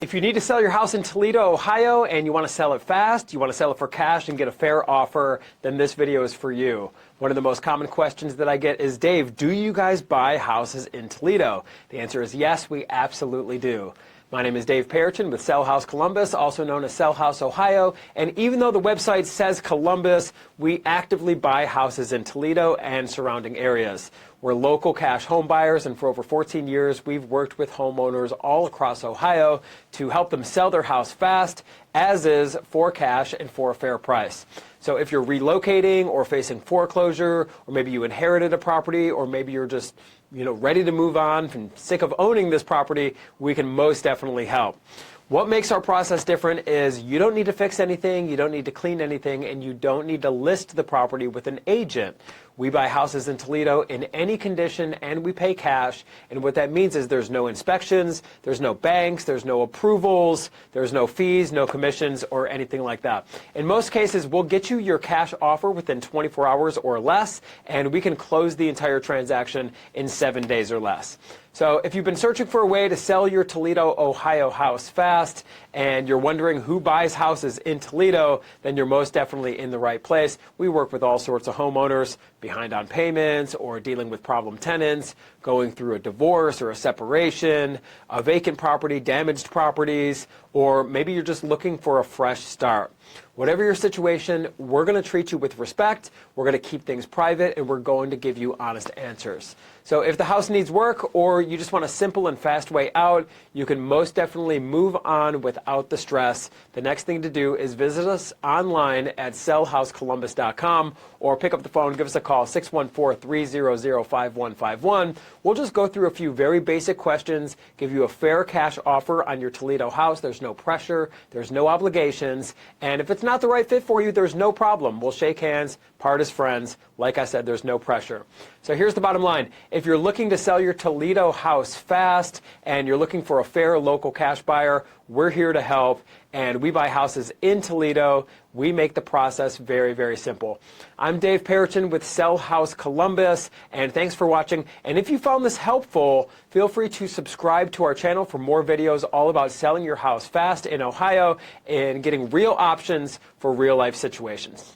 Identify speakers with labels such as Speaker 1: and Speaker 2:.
Speaker 1: If you need to sell your house in Toledo, Ohio, and you want to sell it fast, you want to sell it for cash and get a fair offer, then this video is for you. One of the most common questions that I get is, Dave, do you guys buy houses in Toledo? The answer is yes, we absolutely do. My name is Dave Perichin with Sell House Columbus, also known as Sell House Ohio, and even though the website says Columbus, we actively buy houses in Toledo and surrounding areas. We're local cash home buyers, and for over 14 years, we've worked with homeowners all across Ohio to help them sell their house fast, as is, for cash and for a fair price. So if you're relocating or facing foreclosure, or maybe you inherited a property, or maybe you're just ready to move on and sick of owning this property, we can most definitely help. What makes our process different is you don't need to fix anything, you don't need to clean anything, and you don't need to list the property with an agent. We buy houses in Toledo in any condition, and we pay cash. And what that means is there's no inspections, there's no banks, there's no approvals, there's no fees, no commissions, or anything like that. In most cases, we'll get you your cash offer within 24 hours or less, and we can close the entire transaction in 7 days or less. So if you've been searching for a way to sell your Toledo, Ohio house fast, and you're wondering who buys houses in Toledo, then you're most definitely in the right place. We work with all sorts of homeowners behind on payments or dealing with problem tenants, going through a divorce or a separation, a vacant property, damaged properties, or maybe you're just looking for a fresh start. Whatever your situation, we're going to treat you with respect, we're going to keep things private, and we're going to give you honest answers. So if the house needs work or you just want a simple and fast way out, you can most definitely move on without the stress. The next thing to do is visit us online at sellhousecolumbus.com or pick up the phone, give us a call, 614-300-5151. We'll just go through a few very basic questions, give you a fair cash offer on your Toledo house. There's no pressure, there's no obligations, and if it's not the right fit for you, there's no problem. We'll shake hands, part as friends. Like I said, there's no pressure. So here's the bottom line. If you're looking to sell your Toledo house fast and you're looking for a fair local cash buyer, we're here to help, and we buy houses in Toledo. We make the process very, very simple. I'm Dave Perichin with Sell House Columbus, and thanks for watching. And if you found this helpful, feel free to subscribe to our channel for more videos all about selling your house fast in Ohio and getting real options for real life situations.